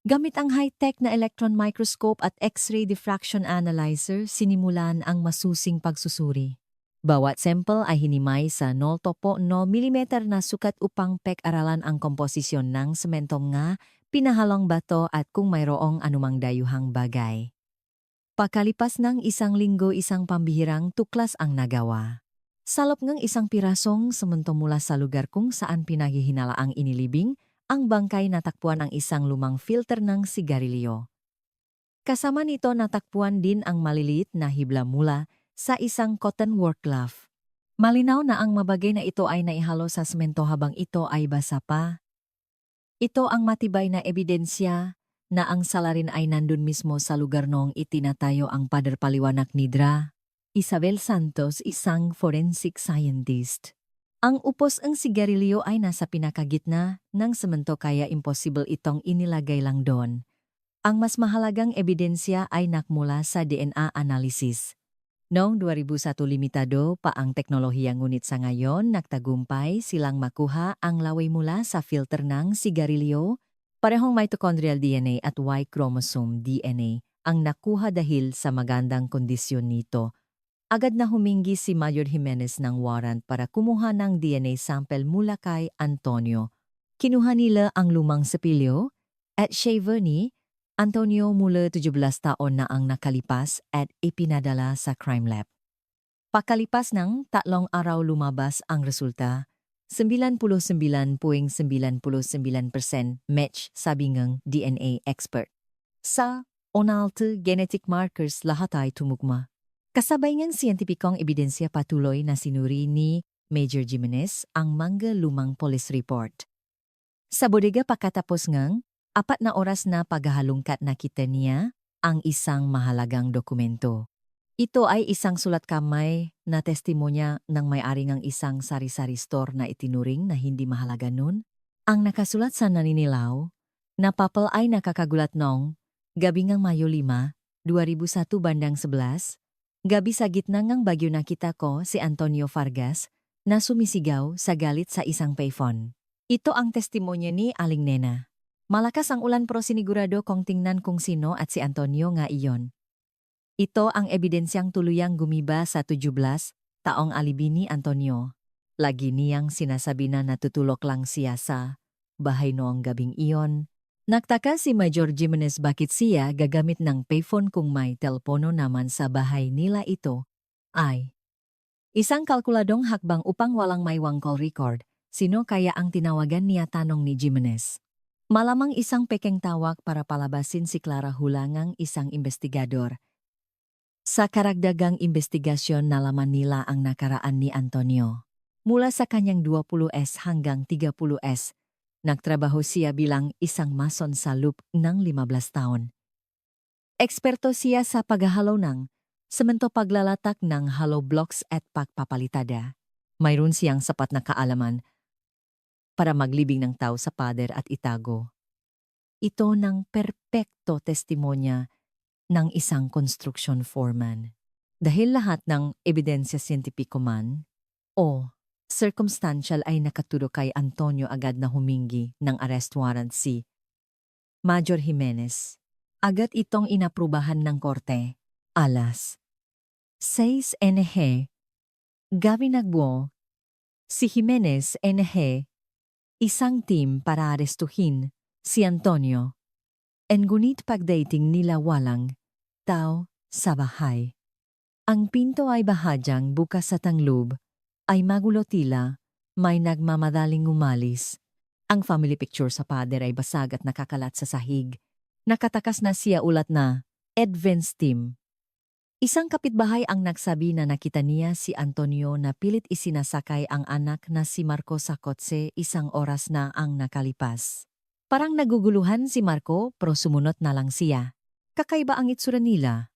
Gamit ang high-tech na electron microscope at X-ray diffraction analyzer, sinimulan ang masusing pagsusuri. Bawat sample ay hinimay sa 0.0 mm na sukat upang pek-aralan ang komposisyon ng semento nga pinahalong bato at kung mayroong anumang dayuhang bagay. Pakalipas ng isang linggo, isang pambihirang tuklas ang nagawa. Salop ngang isang pirasong semento mula sa lugar kung saan pinaghihinalaang inilibing ang bangkay, natakpuan ang isang lumang filter ng sigarilyo. Kasama nito natakpuan din ang maliliit na hibla mula sa isang cotton work glove. Malinaw na ang mabagay na ito ay naihalo sa semento habang ito ay basa pa. Ito ang matibay na ebidensya na ang salarin ay nandun mismo sa lugar noong itinatayo ang pader, paliwanag ni Dra. Isabel Santos, isang forensic scientist. Ang upos ng sigarilyo ay nasa pinakagitna ng semento kaya imposible itong inilagay lang doon. Ang mas mahalagang ebidensya ay nakmula sa DNA analysis. Noong 2001 limitado pa ang teknolohiya ngunit sa ngayon nagtagumpay silang makuha ang laway mula sa filter ng sigarilyo. Parehong mitochondrial DNA at Y chromosome DNA ang nakuha dahil sa magandang kondisyon nito. Agad na humingi si Major Jimenez ng warrant para kumuha ng DNA sample mula kay Antonio. Kinuha nila ang lumang sepilyo at shaver ni Antonio mula 17 taon na ang nakalipas at ipinadala sa crime lab. Pakalipas ng 3 araw lumabas ang resulta, 99.99% match sabi ng DNA expert. Sa onalte genetic markers lahat ay tumugma. Kasabay ng siyentipikong ebidensya patuloy na sinuri ni Major Jimenez ang mga lumang police report. Sa bodega pagkatapos ng 4 na oras na paghahalungkat nakita niya ang isang mahalagang dokumento. Ito ay isang sulat kamay na testimonya ng may-ari ng isang sari-sari store na itinuring na hindi mahalaga nun. Ang nakasulat sa naninilaw na papel ay nakakagulat nung gabi ng Mayo 5, 2001 bandang 11, gabi sa gitna ng bagyo nakita ko si Antonio Vargas na sumisigaw sa galit sa isang payphone. Ito ang testimonya ni Aling Nena. Malakas ang ulan pero sinigurado kong tingnan kung sino at si Antonio nga iyon. Ito ang ebidensyang tuluyang gumiba sa 17 taong alibi ni Antonio. Lagi niyang sinasabi na natutulog lang siya sa bahay noong gabing iyon. Nagtaka si Major Jimenez bakit siya gagamit ng payphone kung may telepono naman sa bahay nila. Ito ay isang kalkuladong hakbang upang walang maywang call record. Sino kaya ang tinawagan niya, tanong ni Jimenez. Malamang isang pekeng tawag para palabasin si Clara Hulangang isang investigador. Sa karagdagang investigasyon nalaman nila ang nakaraan ni Antonio. Mula sa kanyang 20s hanggang 30s, nagtrabaho siya bilang isang mason sa loop ng 15 taon. Eksperto siya sa paghahalo ng semento, paglalatak ng hollow blocks at pagpapalitada. Mayroon siyang sapat na kaalaman para maglibing ng tao sa pader at itago. Ito ng perpekto testimonya ng isang construction foreman. Dahil lahat ng ebidensya siyentipiko man o circumstantial ay nakaturo kay Antonio, agad na humingi ng arrest warrant si Major Jimenez. Agad itong inaprubahan ng korte. Alas 6 NH, gabi nagbuo si Jimenez NH isang team para arestuhin si Antonio. Ngunit pagdating nila walang tao sa bahay. Ang pinto ay bahagyang bukas sa tanglob, ay magulo, tila may nagmamadaling umalis. Ang family picture sa pader ay basag at nakakalat sa sahig. Nakatakas na siya ulat na advance team. Isang kapitbahay ang nagsabi na nakita niya si Antonio na pilit isinasakay ang anak na si Marco sa kotse 1 oras na ang nakalipas. Parang naguguluhan si Marco pero sumunod na lang siya. Kakaiba ang itsura nila.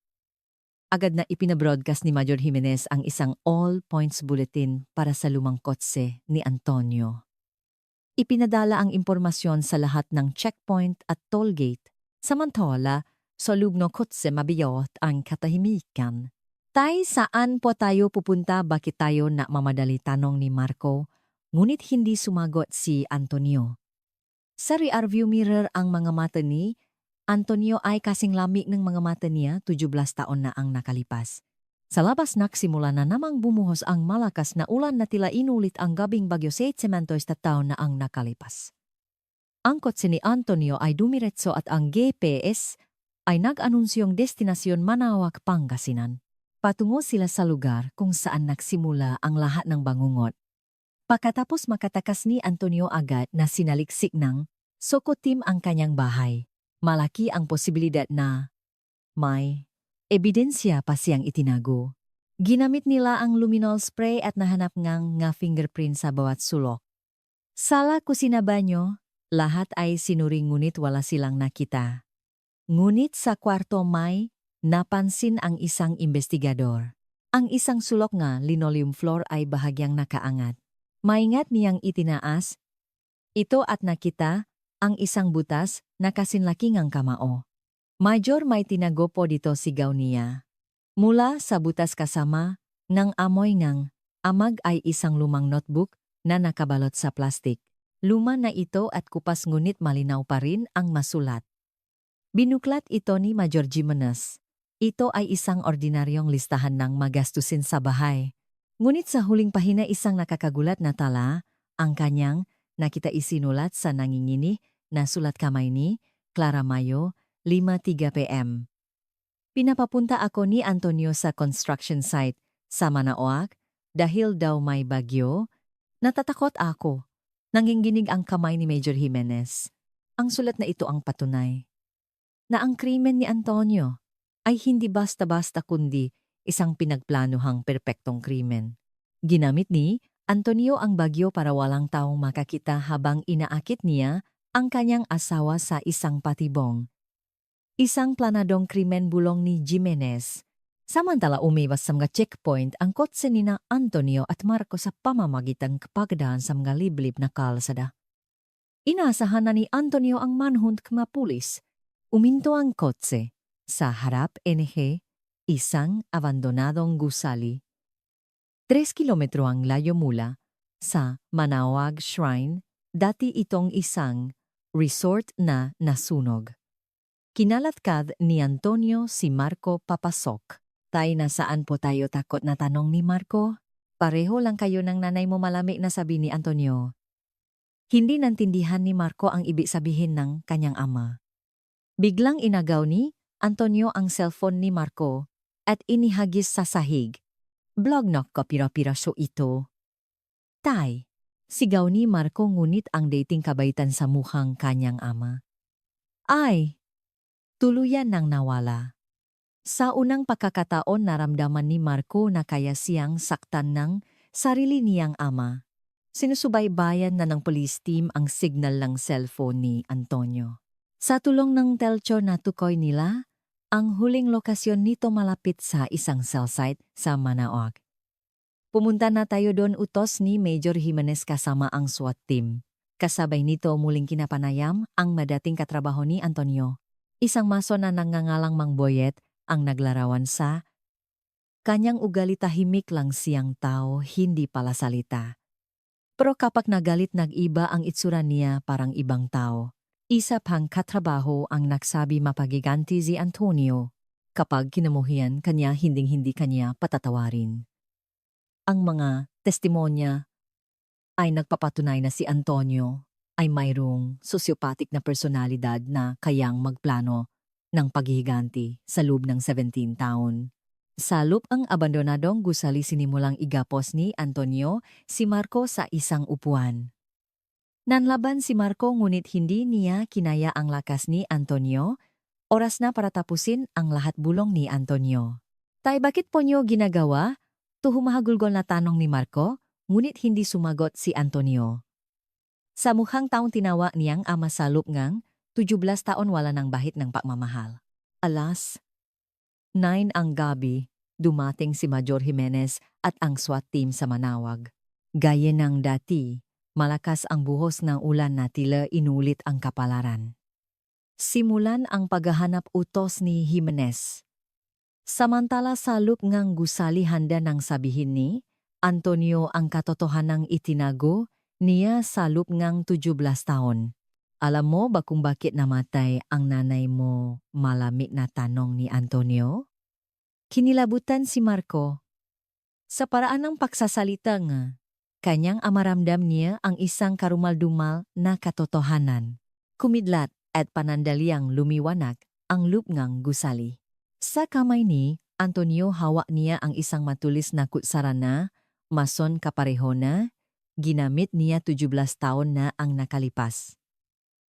Agad na ipinabroadcast ni Major Jimenez ang isang all-points bulletin para sa lumang kotse ni Antonio. Ipinadala ang impormasyon sa lahat ng checkpoint at tollgate. Samantala, sa lubno kotse mabiyot ang katahimikan. Tay, saan po tayo pupunta? Bakit tayo na mamadali? Tanong ni Marco, ngunit hindi sumagot si Antonio. Sa rearview mirror ang mga mata ni Antonio ay kasing lamig ng mga mata niya. 17 taon na ang nakalipas. Sa labas nagsimula na namang bumuhos ang malakas na ulan na tila inulit ang gabing bagyo sa sementos na taon na ang nakalipas. Ang kotse ni Antonio ay dumiretso at ang GPS ay nag-anunsyong destinasyon Manaoag, Pangasinan. Patungo sila sa lugar kung saan nagsimula ang lahat ng bangungot. Pagkatapos makatakas ni Antonio agad na sinaliksik ng sokotim ang kanyang bahay. Malaki ang posibilidad na may ebidensya pa siyang itinago. Ginamit nila ang luminol spray at nahanap nga fingerprint sa bawat sulok. Sala, kusina, banyo, lahat ay sinuri ngunit wala silang nakita. Ngunit sa kwarto may napansin ang isang investigador. Ang isang sulok nga linoleum floor ay bahagyang nakaangat. Maingat niyang itinaas ito at nakita ang isang butas na kasinlaking ang kamao. Major, may tinago po dito, sigaw niya. Mula sa butas kasama ng amoy ngang amag ay isang lumang notebook na nakabalot sa plastik. Luma na ito at kupas ngunit malinaw pa rin ang masulat. Binuklat ito ni Major Jimenez. Ito ay isang ordinaryong listahan ng magastusin sa bahay. Ngunit sa huling pahina isang nakakagulat na tala, ang kanyang nakita isinulat sa nangingini na sulat kamay ni Clara Mayo, 5:03 p.m. Pinapapunta ako ni Antonio sa construction site sa Manaoag dahil daw may bagyo. Natatakot ako. Nanginginig ang kamay ni Major Jimenez. Ang sulat na ito ang patunay na ang krimen ni Antonio ay hindi basta-basta kundi isang pinagplanuhang perpektong krimen. Ginamit ni Antonio ang bagyo para walang taong makakita habang inaakit niya ang kanyang asawa sa isang patibong. Isang planadong krimen bulong ni Jimenez. Samantala umiwas sa mga checkpoint ang kotse ni na Antonio at Marco sa pamamagitan kapagdaan sa mga liblib na kalsada. Inaasahan na ni Antonio ang manhunt ng mga pulis. Uminto ang kotse. Sa harap NG, isang abandonadong gusali. 3 kilometro ang layo mula sa Manaoag Shrine, dati itong isang resort na nasunog. Kinalatkad ni Antonio si Marco papasok. Tay nasaan po tayo takot na tanong ni Marco? Pareho lang kayo ng nanay mo malamig na sabi ni Antonio. Hindi nantindihan ni Marco ang ibig sabihin ng kanyang ama. Biglang inagaw ni Antonio ang cellphone ni Marco at inihagis sa sahig. Blog knock ko pira-piraso ito. Tay, sigaw ni Marco ngunit ang dating kabaitan sa mukhang kanyang ama. Ay! Tuluyan nang nawala. Sa unang pagkakataon naramdaman ni Marco na kaya siyang saktan ng sarili niyang ama. Sinusubaybayan na ng police team ang signal ng cellphone ni Antonio. Sa tulong ng telcho na tukoy nila, ang huling lokasyon nito malapit sa isang cell site sa Manaoag. Pumunta na tayo doon utos ni Major Jimenez kasama ang SWAT team. Kasabay nito muling kinapanayam ang madating katrabaho ni Antonio. Isang maso na nangangalang Mang Boyet ang naglarawan sa kanyang ugali tahimik lang siyang tao, hindi pala salita. Pero kapag nagalit nag-iba ang itsura niya parang ibang tao. Isa pang katrabaho ang nagsabi mapagiganti si Antonio. Kapag kinamuhian kanya hinding-hindi kanya patatawarin. Ang mga testimonya ay nagpapatunay na si Antonio ay mayroong sosiopatik na personalidad na kayang magplano ng paghihiganti sa loob ng 17 taon. Sa loob ang abandonadong gusali sinimulang igapos ni Antonio si Marco sa isang upuan. Nanlaban si Marco ngunit hindi niya kinaya ang lakas ni Antonio. Oras na para tapusin ang lahat bulong ni Antonio. Tay, bakit po niyo ginagawa? Tuhumahagulgol na tanong ni Marco, ngunit hindi sumagot si Antonio. Sa mukhang taong tinawa niyang ama sa lupngang, 17 taon wala ng bahit ng pagmamahal. Alas 9 ang gabi, dumating si Major Jimenez at ang SWAT team sa Manaoag. Gaya ng dati, malakas ang buhos ng ulan na tila inulit ang kapalaran. Simulan ang paghahanap utos ni Jimenez. Samantala sa lupngang gusali handa nang sabihin ni Antonio ang katotohanang itinago niya sa lupngang 17 taon. Alam mo ba kung bakit namatay ang nanay mo? Malamig na tanong ni Antonio. Kinilabutan si Marco. Sa paraan ng pagsasalita nga, kanyang amaramdam niya ang isang karumal-dumal na katotohanan. Kumidlat at panandaliang lumiwanag ang lupngang gusali. Sa kamay ni Antonio hawak niya ang isang matulis na kutsara na mason kapareho na ginamit niya 17 taon na ang nakalipas.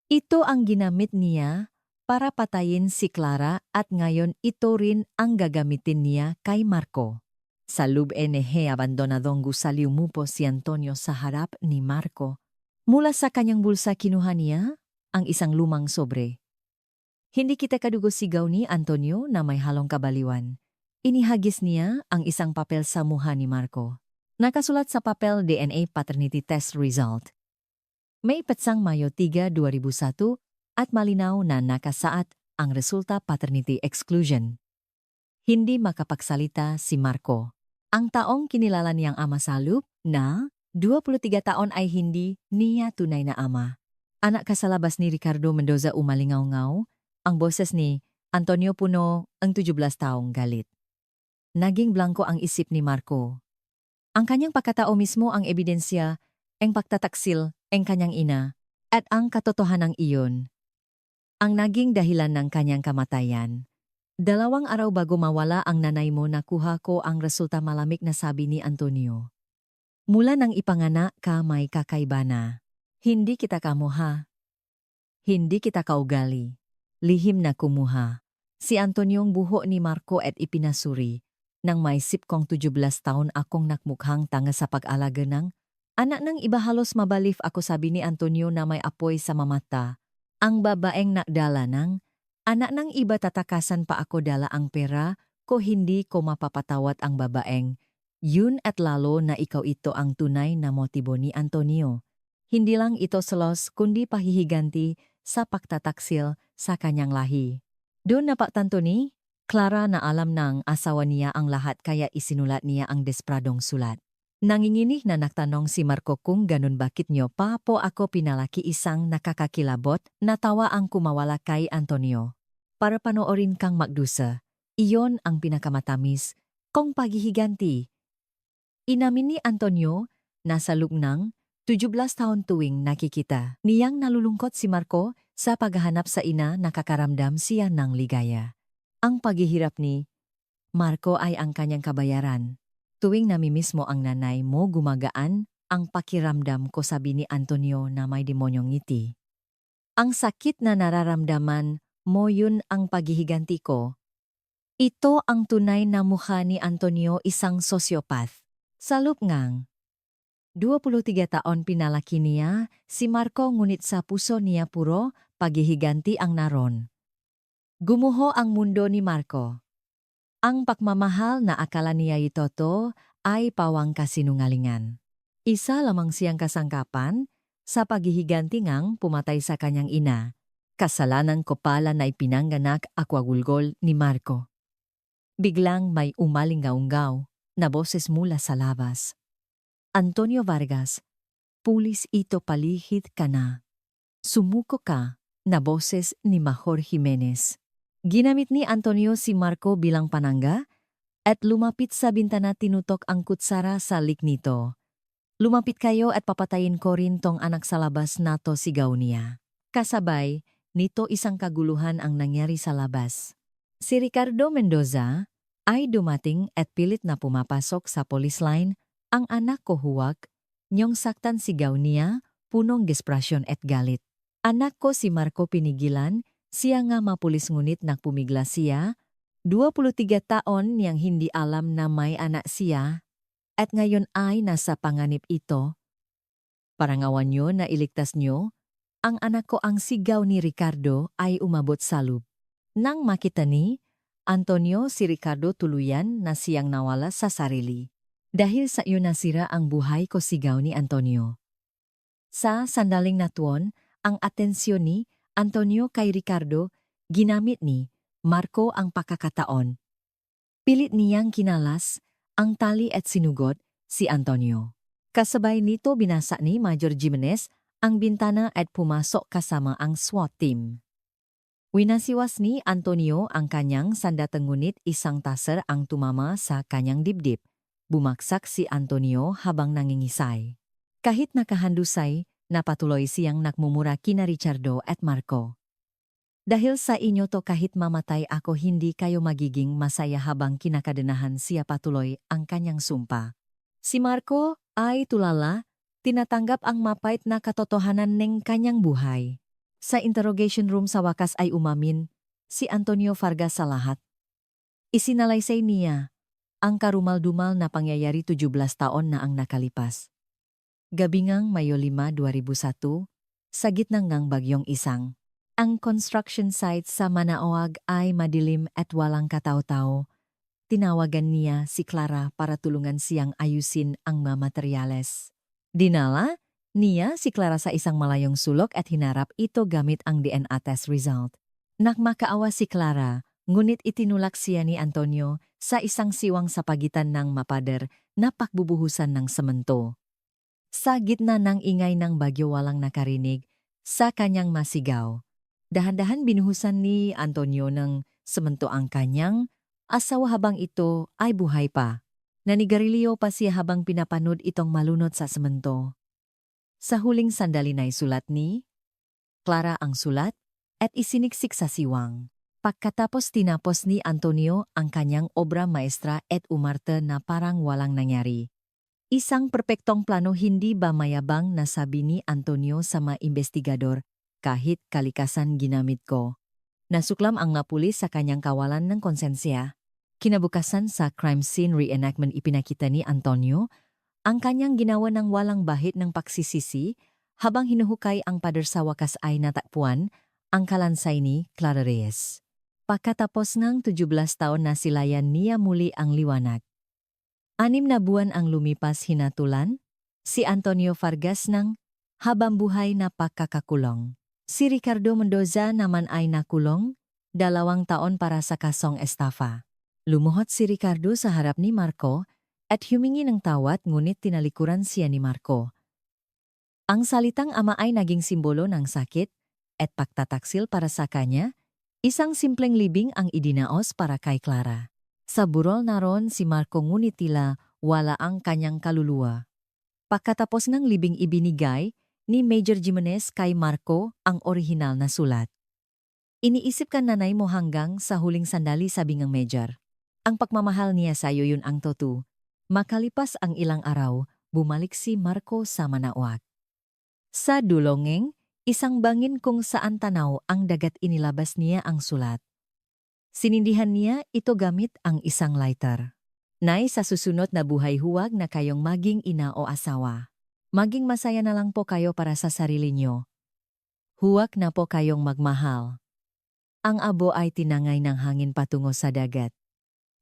Ito ang ginamit niya para patayin si Clara at ngayon ito rin ang gagamitin niya kay Marco. Sa loob NG abandonadong gusali umupo si Antonio sa harap ni Marco. Mula sa kanyang bulsa kinuha niya ang isang lumang sobre. Hindi kita kadugo sigaw ni Antonio na may halong kabaliwan. Inihagis niya ang isang papel sa mukha ni Marco. Nakasulat sa papel DNA paternity test result. May petsang Mayo 3, 2001 at malinaw na nakasaad ang resulta paternity exclusion. Hindi makapagsalita si Marco. Ang taong kinilala niyang ama sa loop na 23 taon ay hindi niya tunay na ama. Anak kasalabas ni Ricardo Mendoza umalingaw-ngaw, ang boses ni Antonio Puno, ang 17 taong galit. Naging blanko ang isip ni Marco. Ang kanyang pagkatao mismo ang ebidensya, ang pagtataksil, ang kanyang ina, at ang katotohanan iyon. Ang naging dahilan ng kanyang kamatayan. 2 araw bago mawala ang nanay mo nakuha ko ang resulta malamig na sabi ni Antonio. Mula nang ipanganak ka may kakaiba na. Hindi kita kamuha. Hindi kita kaugali. Lihim na kumuha. Si Antoniong buho ni Marco at ipinasuri. Nang may sip kong 17 taon akong nakmukhang tanga sa pag-alaga ng anak ng iba halos mabalif ako sabi ni Antonio na may apoy sa mamata. Ang babaeng nakdala ng anak ng iba tatakasan pa ako dala ang pera ko hindi ko mapapatawat ang babaeng. Yun at lalo na ikaw ito ang tunay na motibo ni Antonio. Hindi lang ito selos kundi pahihiganti sa pagtataksil sa kanyang lahi. Doon napagtanto ni Clara na alam ng asawa niya ang lahat kaya isinulat niya ang despradong sulat. Nanginginig na nagtanong si Marco kung ganun bakit niyo pa po ako pinalaki isang nakakakilabot na tawa ang kumawala kay Antonio. Para panoorin kang magdusa, iyon ang pinakamatamis kong paghihiganti. Inamin ni Antonio na sa loob ng 17 taon tuwing nakikita niyang nalulungkot si Marco sa paghahanap sa ina nakakaramdam siya ng ligaya. Ang paghihirap ni Marco ay ang kanyang kabayaran. Tuwing namimiss mo ang nanay mo gumagaan ang pakiramdam ko sabi ni Antonio na may demonyong ngiti. Ang sakit na nararamdaman mo yun ang paghihiganti ko. Ito ang tunay na mukha ni Antonio isang sosyopath. Sa loob ngang 23 taon pinalaki niya si Marco ngunit sa puso niya puro paghihiganti ang naron. Gumuho ang mundo ni Marco. Ang pagmamahal na akala niya itoto ay pawang kasinungalingan. Isa lamang siyang kasangkapan sa paghihiganti ngang pumatay sa kanyang ina. Kasalanan ko pala na ipinanganak akwagulgol ni Marco. Biglang may umalingaunggaw na boses mula sa labas. Antonio Vargas, pulis ito palihit ka na. Sumuko ka, na boses ni Major Jimenez. Ginamit ni Antonio si Marco bilang panangga at lumapit sa bintana tinutok ang kutsara sa lik nito. Lumapit kayo at papatayin ko rin tong anak sa labas nato sigaw niya. Kasabay, nito isang kaguluhan ang nangyari sa labas. Si Ricardo Mendoza ay dumating at pilit na pumapasok sa police line. Ang anak ko huwag, niyong saktan sigaw niya, punong desperasyon at galit. Anak ko si Marco pinigilan, siya nga mapulis ngunit nakpumigla siya, 23 taon niyang hindi alam na may anak siya, at ngayon ay nasa panganib ito. Parangawan niyo na iligtas niyo, ang anak ko ang sigaw ni Ricardo ay umabot sa loob. Nang makita ni Antonio si Ricardo tuluyan na siyang nawala sa sarili. Dahil sa iyo nasira ang buhay ko sigaw ni Antonio. Sa sandaling natuon, ang atensyon ni Antonio kay Ricardo, ginamit ni Marco ang pakakataon. Pilit niyang kinalas ang tali at sinugod si Antonio. Kasabay nito binasa ni Major Jimenez ang bintana at pumasok kasama ang SWAT team. Winasiwas ni Antonio ang kanyang sandatang ngunit isang taser ang tumama sa kanyang dibdib. Bumaksak si Antonio habang nangingisay. Kahit nakahandusay, napatuloy siyang nakmumura kina Richardo at Marco. Dahil sa inyo to kahit mamatay ako hindi kayo magiging masaya habang kinakadenahan siya patuloy ang kanyang sumpa. Si Marco ay tulala, tinatanggap ang mapait na katotohanan ng kanyang buhay. Sa interrogation room sa wakas ay umamin si Antonio Vargas sa lahat. Isinalaysay niya ang karumal-dumal na pangyayari 17 taon na ang nakalipas. Gabingang Mayo 5, 2001, sa gitnang ng bagyong Isang. Ang construction site sa Manaoag ay madilim at walang katao-tao. Tinawagan niya si Clara para tulungan siyang ayusin ang mga materyales. Dinala niya si Clara sa isang malayong sulok at hinarap ito gamit ang DNA test result. Nakmakaawa si Clara, ngunit itinulak siya ni Antonio sa isang siwang sa pagitan ng mapader na pakbubuhusan ng semento. Sa gitna ng ingay ng bagyo walang nakarinig sa kanyang masigaw. Dahan-dahan binuhusan ni Antonio ng semento ang kanyang asawa habang ito ay buhay pa. Nanigarilyo pa siya habang pinapanood itong malunod sa semento. Sa huling sandali na isulat ni Clara ang sulat at isiniksik sa siwang. Pagkatapos tinapos ni Antonio ang kanyang obra maestra at umarte na parang walang nangyari. Isang perpektong plano, hindi ba mayabang na sabi ni Antonio sa mga investigador, kahit kalikasan ginamit ko. Nasuklam ang mga pulis sa kanyang kawalan ng konsensya. Kinabukasan sa crime scene reenactment ipinakita ni Antonio ang kanyang ginawa ng walang bahid ng pagsisisi habang hinuhukay ang pader sa wakas ay natakpuan ang kalansay ni Clara Reyes. Pagkatapos ng 17 taon na silayan niya muli ang liwanag. 6 na buwan ang lumipas hinatulan si Antonio Vargas ng habang buhay na pagkakakulong. Si Ricardo Mendoza naman ay nakulong 2 taon para sa kasong estafa. Lumuhod si Ricardo sa harap ni Marco at humingi ng tawad, ngunit tinalikuran siya ni Marco. Ang salitang ama ay naging simbolo ng sakit at pagtataksil para sa kanya, isang simpleng libing ang idinaos para kay Clara. Sa burol naroon si Marco, ngunit tila wala ang kanyang kaluluwa. Pagkatapos ng libing, ibinigay ni Major Jimenez kay Marco ang orihinal na sulat. Iniisip ka nanay mo hanggang sa huling sandali, sabi ng Major. Ang pagmamahal niya sa iyo, yun ang totoo. Makalipas ang ilang araw, bumalik si Marco sa Manaoag. Sa dulongeng, isang bangin kung saan tanaw ang dagat, inilabas niya ang sulat. Sinindihan niya ito gamit ang isang lighter. Nay, sa susunod na buhay, huwag na kayong maging ina o asawa. Maging masaya na lang po kayo para sa sarili nyo. Huwag na po kayong magmahal. Ang abo ay tinangay ng hangin patungo sa dagat.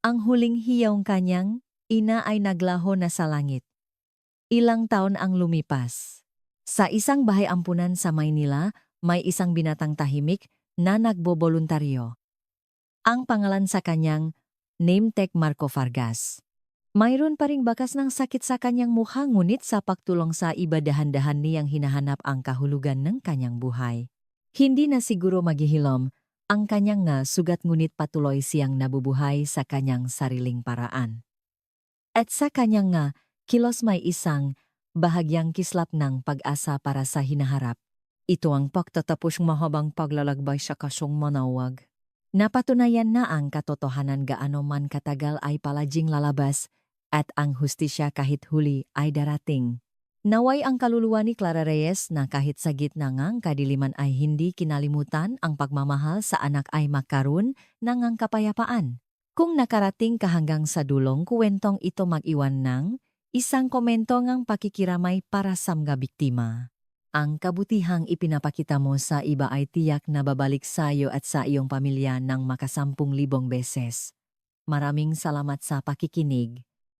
Ang huling hiyawng kanyang ina ay naglaho na sa langit. Ilang taon ang lumipas. Sa isang bahay ampunan sa Maynila, may isang binatang tahimik na nagboboluntaryo. Ang pangalan sa kanyang name tag, Marco Vargas. Mayroon pa ring bakas ng sakit sa kanyang mukha, ngunit sa pagtulong sa iba, dahan-dahan niyang hinahanap ang kahulugan ng kanyang buhay. Hindi na siguro maghihilom ang kanyang nga sugat, ngunit patuloy siyang nabubuhay sa kanyang sariling paraan. At sa kanyang nga kilos may isang bahagyang kislap ng pag-asa para sa hinaharap. Ito ang pagtatapos mahabang paglalakbay sa kasong Manaoag. Napatunayan na ang katotohanan, gaano man katagal ay palaging lalabas at ang hustisya kahit huli ay darating. Naway ang kaluluwa ni Clara Reyes na kahit sa gitna ng kadiliman ay hindi kinalimutan ang pagmamahal sa anak ay magkaroon ng ang kapayapaan. Kung nakarating ka hanggang sa dulong kuwentong ito, mag-iwan ng isang komento ng pakikiramay para sa mga biktima. Ang kabutihang ipinapakita mo sa iba ay tiyak na babalik sa iyo at sa iyong pamilya ng makasampung libong beses. Maraming salamat sa pakikinig.